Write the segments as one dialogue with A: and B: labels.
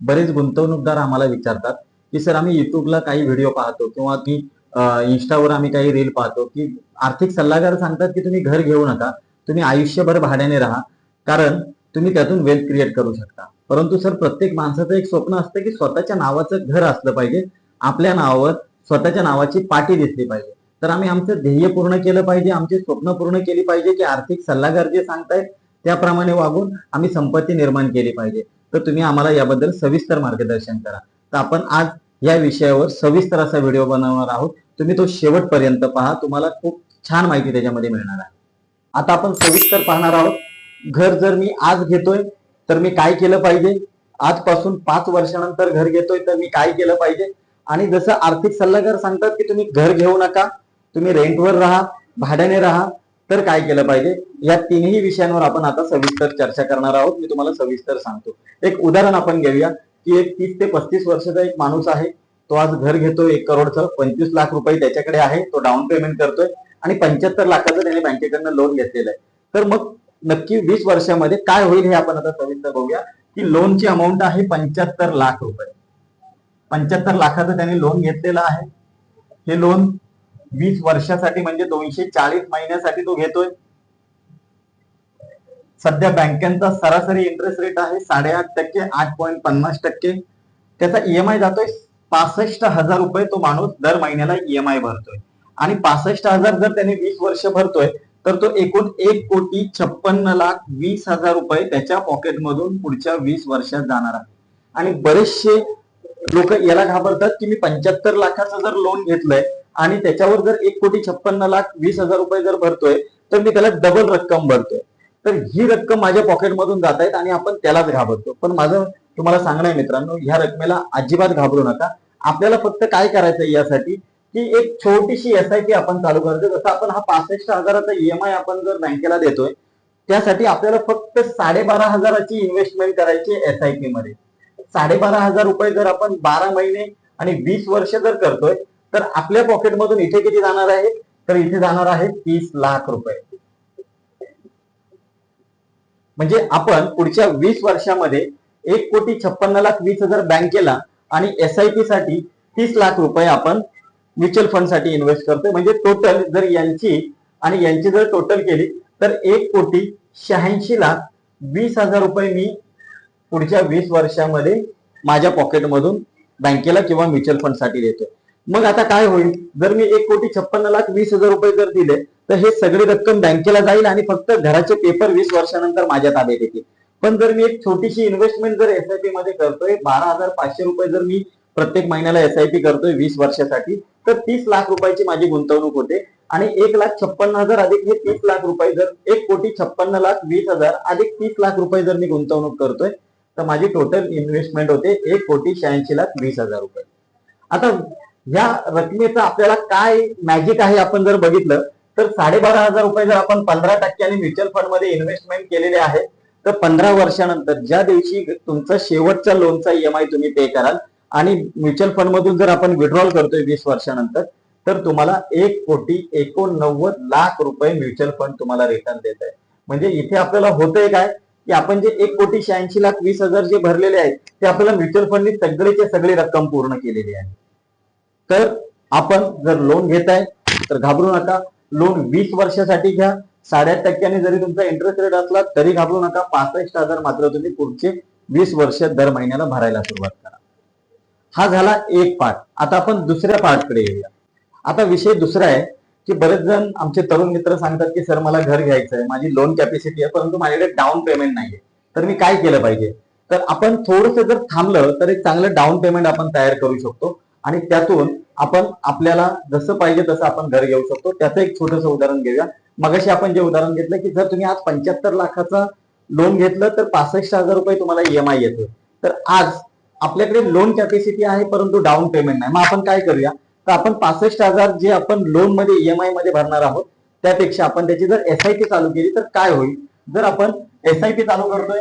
A: बरेच गुंतवणूकदार आम्हाला विचारतात की सर आम्ही युट्यूबला काही व्हिडिओ पाहतो किंवा की इन्स्टावर आम्ही काही रील पाहतो की आर्थिक सल्लागार सांगतात की तुम्ही घर घेऊ नका, तुम्ही आयुष्यभर भाड्याने राहा, कारण तुम्ही त्यातून वेल्थ क्रिएट करू शकता. परंतु सर प्रत्येक माणसाचं एक स्वप्न असतं की स्वतःच्या नावाचं घर असलं पाहिजे, आपल्या नावावर स्वतःच्या नावाची पाटी दिसली पाहिजे. तर आम्ही आमचं ध्येय पूर्ण केलं पाहिजे, आमची स्वप्न पूर्ण केली पाहिजे की आर्थिक सल्लागार जे सांगतायत त्याप्रमाणे वागून आम्ही संपत्ती निर्माण केली पाहिजे. तर तुम्ही आम्हाला याबद्दल सविस्तर मार्गदर्शन करा. तर आपण आज या विषयावर सविस्तर असा व्हिडिओ बनवणार आहोत. तुम्ही तो शेवटपर्यंत पहा, तुम्हाला खूप छान माहिती त्याच्यामध्ये मिळणार आहे. आता आपण सविस्तर पाहणार आहोत. घर जर मी आज घेतोय तर मी काय केलं पाहिजे, आजपासून 5 वर्षानंतर घर घेतोय तर मी काय केलं पाहिजे, आणि जसं आर्थिक सल्लागार सांगतात की तुम्ही घर घेऊ नका, तुम्ही रेंटवर राहा, भाड्याने राहा, तर काय केलं पाहिजे, या तिन्ही विषयांवर आपण आता सविस्तर चर्चा करणार आहोत. मी तुम्हाला सविस्तर सांगतो. एक उदाहरण आपण घेऊया की एक 30 ते 35 वर्षाचा एक माणूस आहे. तो आज घर घेतोय 1 करोडचं, 25 लाख रुपये त्याच्याकडे आहे, तो डाऊन पेमेंट करतोय आणि 75 लाखाचं त्याने बँकेकडनं लोन घेतलेलं आहे. तर मग नक्की 20 वर्षामध्ये काय होईल हे आपण आता सविस्तर बघूया. की लोनची अमाऊंट आहे 75 लाख रुपये. 75 लाखाचं त्याने लोन घेतलेलं आहे. हे लोन 20 वर्षासाठी म्हणजे 240 महिन्यासाठी तो घेतोय. सध्या बँकांचा सरासरी इंटरेस्ट रेट आहे 8.5%, 8.50%. त्याचा ईएमआय जातोय 65,000 रुपये. तो माणूस दर महिन्याला ईएमआय भरतोय आणि 65,000 जर त्याने 20 वर्ष भरतोय तर तो एकूण 1,56,20,000 रुपये त्याच्या पॉकेटमधून पुढच्या 20 वर्षात जाणार आहे. आणि बरेचसे लोक याला घाबरतात की मी 75 लाखाचं जर लोन घेतलंय आणि त्याच्यावर जर 1,56,20,000 रुपये जर भरतोय तर मी त्याला डबल रक्कम भरतोय, तर ही रक्कम माझ्या पॉकेटमधून जात आहेत आणि आपण त्यालाच घाबरतो. पण माझं तुम्हाला सांगणं आहे मित्रांनो, ह्या रकमेला अजिबात घाबरू नका. आपल्याला फक्त काय करायचंय यासाठी की एक छोटीशी एसआयपी आपण चालू करायचं. जसं आपण हा 65,000चा ईएमआय आपण जर बँकेला देतोय, त्यासाठी आपल्याला फक्त 12,500ची इन्व्हेस्टमेंट करायची एसआयपी मध्ये. 12,500 रुपये जर आपण 12 महिने आणि 20 वर्ष जर करतोय तर आपल्या पॉकेटमधून इथे किती जाणार आहे, तर इथे जाणार आहे 30 लाख रुपये. म्हणजे आपण पुढच्या 20 वर्षामध्ये 1,56,20,000 बँकेला आणि एसआयपी साठी 30 लाख रुपये आपण म्युच्युअल फंड साठी इन्व्हेस्ट करतोय. म्हणजे टोटल जर यांची आणि यांची जर टोटल केली तर 1,86,20,000 रुपये मी पुढच्या 20 वर्षामध्ये माझ्या पॉकेटमधून बँकेला किंवा म्युच्युअल फंड साठी देतोय. मग आता काय होईल, जर मी 1,56,20,000 रुपये जर दिले तर हे सगळी रक्कम बँकेला जाईल आणि फक्त घराचे पेपर 20 वर्षानंतर माझ्या ताब्यात येतील. पण जर मी एक छोटीशी इन्व्हेस्टमेंट जर एसआयपी मध्ये करतोय, 12,500 रुपये जर मी प्रत्येक महिन्याला एसआयपी करतोय 20 वर्षासाठी, तर 30 लाख रुपयाची माझी गुंतवणूक होते. आणि 1,56,000 अधिक हे 30 लाख रुपये, जर 1,56,20,000 अधिक 30 लाख रुपये जर मी गुंतवणूक करतोय तर माझी टोटल इन्व्हेस्टमेंट होते 1,86,20,000 रुपये. आता या रकमेचं आपल्याला काय मॅजिक आहे आपण जर बघितलं तर 12,500 रुपये जर आपण 15% म्युच्युअल फंड मध्ये इन्व्हेस्टमेंट केलेले आहे तर 15 वर्षानंतर ज्या दिवशी तुमचा शेवटचा लोनचा ईएमआय तुम्ही पे कराल आणि म्युच्युअल फंड मधून जर आपण विड्रॉल करतोय 20 वर्षानंतर, तर तुम्हाला 1,89,00,000 रुपये म्युच्युअल फंड तुम्हाला रिटर्न देत आहे. म्हणजे इथे आपल्याला होतंय काय की आपण जे 1,86,20,000 जे भरलेले आहेत ते आपल्याला म्युच्युअल फंडनी सगळीचे सगळी रक्कम पूर्ण केलेली आहे. तर आपण जर लोन घेताय तर घाबरू नका. लोन 20 वर्षासाठी घ्या. 8.5% जरी तुमचा इंटरेस्ट रेट असला तरी घाबरू नका. 65,000 मात्र तुम्ही पुढचे 20 वर्ष दर महिन्याला भरायला सुरुवात करा. हा झाला एक पार्ट. आता आपण दुसऱ्या पार्टकडे येऊया. आता विषय दुसरा आहे की बरेच जण आमचे तरुण मित्र सांगतात की सर मला घर घ्यायचं आहे, माझी लोन कॅपॅसिटी आहे परंतु माझ्याकडे डाऊन पेमेंट नाहीये, तर मी काय केलं पाहिजे. तर आपण थोडंसं जर थांबलं तर एक चांगलं डाऊन पेमेंट आपण तयार करू शकतो आणि त्यातून आपण आपल्याला जसं पाहिजे तसं आपण घर घेऊ शकतो. त्याचं एक छोटंसं उदाहरण घेऊया. मगाशी आपण जे उदाहरण घेतलं की जर तुम्ही आज 75 लाखाचा लोन घेतलं तर 65,000 रुपये तुम्हाला ईएमआय येतो. तर आज आपल्याकडे लोन कॅपॅसिटी आहे परंतु डाऊन पेमेंट नाही. मग आपण काय करूया, तर आपण 65,000 जे आपण लोन मध्ये ईएमआय मध्ये भरणार आहोत त्यापेक्षा आपण त्याची जर एसआयपी चालू केली तर काय होईल. जर आपण एसआयपी चालू करतोय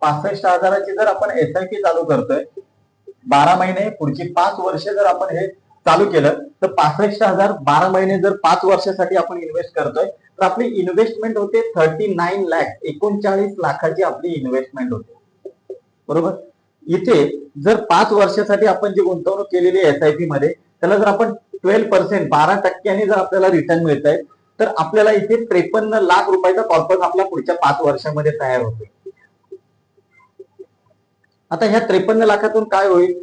A: 65,000ची, जर आपण एसआयपी चालू करतोय 12 महिने पुढची 5 वर्ष जर आपण हे चालू केलं तर 65,000 12 महिने जर 5 वर्षासाठी आपण इन्व्हेस्ट करतोय तर आपली इन्व्हेस्टमेंट होते 39 लाख, 39 लाखाची आपली इन्व्हेस्टमेंट होते, बरोबर. इथे जर 5 वर्षासाठी आपण जी गुंतवणूक केलेली एसआयपी मध्ये, त्याला जर आपण 12%, 12% जर आपल्याला रिटर्न मिळत आहे, तर आपल्याला इथे 53 लाख रुपयाचा कॉर्पस आपला पुढच्या 5 वर्षामध्ये तयार होतो. आता ह्या 53 लाखातून काय होईल,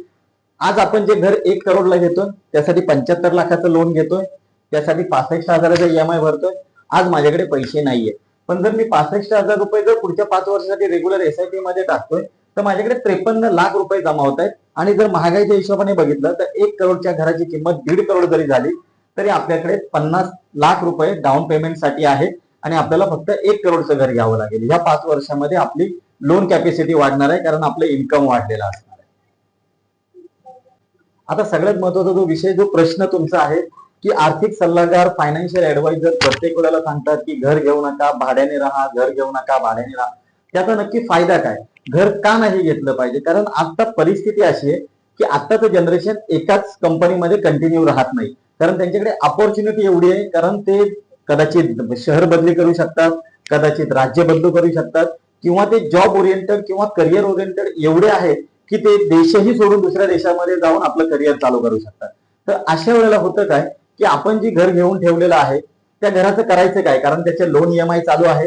A: आज आपण जे घर 1 करोडला घेतोय त्यासाठी 75 लाखाचं लोन घेतोय, त्यासाठी 65,000चा ईएमआय भरतोय. आज माझ्याकडे पैसे नाहीये, पण जर मी 65,000 रुपये जर पुढच्या 5 वर्षासाठी रेग्युलर एसआयपी मध्ये टाकतोय, तर माझ्याकडे 53 लाख रुपये जमा होत आहेत. आणि जर महागाईच्या हिशोबाने बघितलं तर 1 करोडच्या घराची किंमत 1.5 करोड जरी झाली तरी आपल्याकडे 50 लाख रुपये डाऊन पेमेंटसाठी आहे आणि आपल्याला फक्त 1 करोडचं घर घ्यावं लागेल. या 5 वर्षामध्ये आपली लोन कॅपॅसिटी वाढणार आहे, कारण आपलं इन्कम वाढलेलं असणार आहे. आता सगळ्यात महत्वाचा जो विषय, जो प्रश्न तुमचा आहे की आर्थिक सल्लागार, फायनान्शियल ऍडवायझर प्रत्येक वेळेला सांगतात की घर घेऊ नका, भाड्याने राहा, घर घेऊ नका, भाड्याने राहा. त्याचा नक्की फायदा काय, घर का नाही घेतलं पाहिजे? कारण आता परिस्थिती अशी आहे की आत्ताचं जनरेशन एकाच कंपनीमध्ये कंटिन्यू राहत नाही, कारण त्यांच्याकडे अपॉर्च्युनिटी एवढी आहे. कारण ते कदाचित शहर बदली करू शकतात, कदाचित राज्य बदलू करू शकतात, किंवा ते जॉब ओरिएंटेड किंवा करिअर ओरिएंटेड एवढे आहेत की ते देशही सोडून दुसऱ्या देशामध्ये जाऊन आपलं करिअर चालू करू शकतात. तर अशा वेळेला होतं काय की आपण जी घर घेऊन ठेवलेलं आहे त्या घराचं करायचं काय, कारण त्याचे लोन ईएमआय चालू आहे.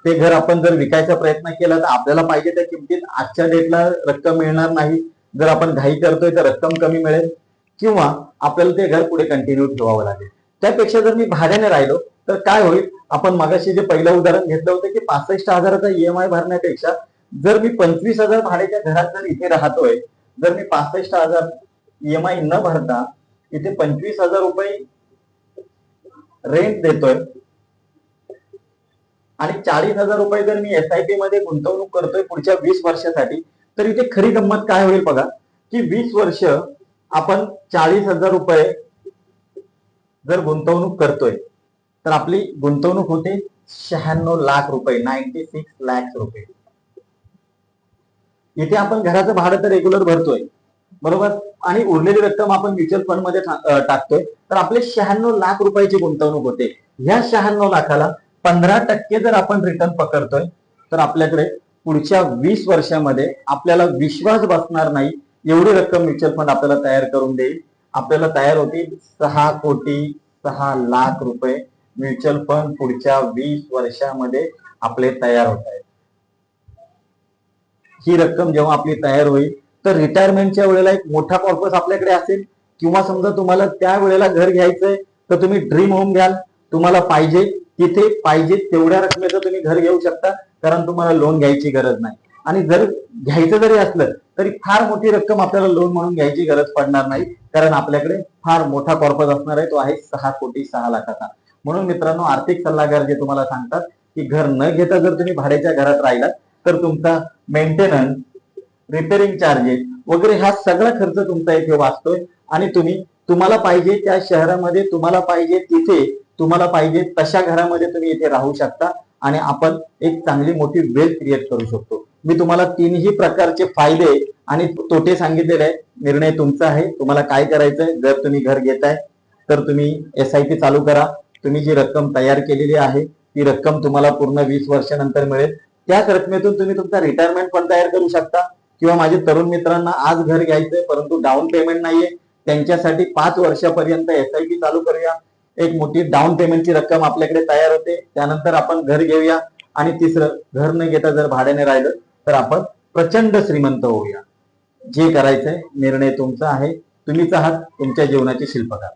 A: ते घर आपण जर विकायचा प्रयत्न केला तर आपल्याला पाहिजे त्या किमतीत आजच्या डेटला रक्कम मिळणार नाही. जर आपण घाई करतोय तर रक्कम कमी मिळेल, किंवा आपल्याला ते घर पुढे कंटिन्यू ठेवावं लागेल. त्यापेक्षा जर मी भाड्याने राहिलो तर काय होईल, आपण मगाशी जे पहिलं उदाहरण घेतलं होतं की 65,000चा ईएमआय भरण्यापेक्षा जर मी 25,000 भाड्याच्या घरात जर इथे राहतोय, जर मी 65,000 ईएमआय न भरता इथे 25,000 रुपये रेंट देतोय आणि 40,000 रुपये जर मी एसआयपी मध्ये गुंतवणूक करतोय पुढच्या 20 वर्षासाठी, तर इथे खरी गंमत काय होईल बघा की 20 वर्ष आपण 40,000 रुपये जर गुंतवणूक करतोय तर आपली गुंतवणूक होते 96 लाख रुपये, 96 लाख रुपये. इथे आपण घराचं भाडं तर रेग्युलर भरतोय, बरोबर, आणि उरलेली रक्कम आपण म्युच्युअल फंड मध्ये टाकतोय, तर आपले 96 लाख रुपयाची गुंतवणूक होते. ह्या 96 लाखाला 15% जर आपण रिटर्न पकडतोय तर आपल्याकडे पुढच्या 20 वर्षामध्ये आपल्याला विश्वास बसणार नाही एवढी रक्कम म्युच्युअल फंड आपल्याला तयार करून देईल. आपल्याला तयार होतील 6,06,00,000 रुपये म्युच्युअल फंड पुढच्या 20 वर्षामध्ये आपले तयार होत आहेत. ही रक्कम जेव्हा आपली तयार होईल तर रिटायरमेंटच्या वेळेला एक मोठा कॉर्पस आपल्याकडे असेल, किंवा समजा तुम्हाला त्या वेळेला घर घ्यायचंय तर तुम्ही ड्रीम होम घ्याल. तुम्हाला पाहिजे तिथे पाहिजे तेवढ्या रकमेचं तुम्ही घर घेऊ शकता, कारण तुम्हाला लोन घ्यायची गरज नाही. आणि जर घ्यायचं जरी असलं तरी फार मोठी रक्कम आपल्याला लोन म्हणून घ्यायची गरज पडणार नाही, कारण आपल्याकडे फार मोठा कॉर्पस असणार आहे, तो आहे 6,06,00,000चा. म्हणून मित्रांनो, आर्थिक सल्लागार जे तुम्हाला सांगतात की घर न घेता जर तुम्ही भाड्याच्या घरात राहिलात तर तुमचा मेंटेनन्स, रिपेअरिंग चार्जेस वगैरे हा सगळा खर्च तुमचा इथे वाचतोय, आणि तुम्हाला पाहिजे त्या शहरामध्ये, तुम्हाला पाहिजे तिथे, तुम्हाला पाहिजे तशा घरामध्ये तुम्ही इथे राहू शकता, आणि आपण एक चांगली मोठी वेल्थ क्रिएट करू शकतो. मी तुम्हाला तीनही प्रकारचे फायदे आणि तोटे सांगितलेले आहेत. निर्णय तुमचा आहे, तुम्हाला काय करायचंय. जर तुम्ही घर घेताय तर तुम्ही एसआयपी चालू करा. तुम्ही जी रक्कम तयार केलेली आहे ती रक्कम तुम्हाला पूर्ण 20 वर्षानंतर मिळेल. त्याच रकमेतून तुम्ही तुमचा रिटायरमेंट पण तयार करू शकता. किंवा माझे तरुण मित्रांना आज घर घ्यायचंय परंतु डाऊन पेमेंट नाहीये, त्यांच्यासाठी 5 वर्षापर्यंत एसआयपी चालू करूया. एक मोठी डाऊन पेमेंटची रक्कम आपल्याकडे तयार होते, त्यानंतर आपण घर घेऊया. आणि तिसरं, घर न घेता जर भाड्याने राहिलं तर आपण प्रचंड श्रीमंत होऊया. जे करायचंय निर्णय तुमचा आहे, तुम्हीच आहात तुमच्या जीवनाचे शिल्पकार.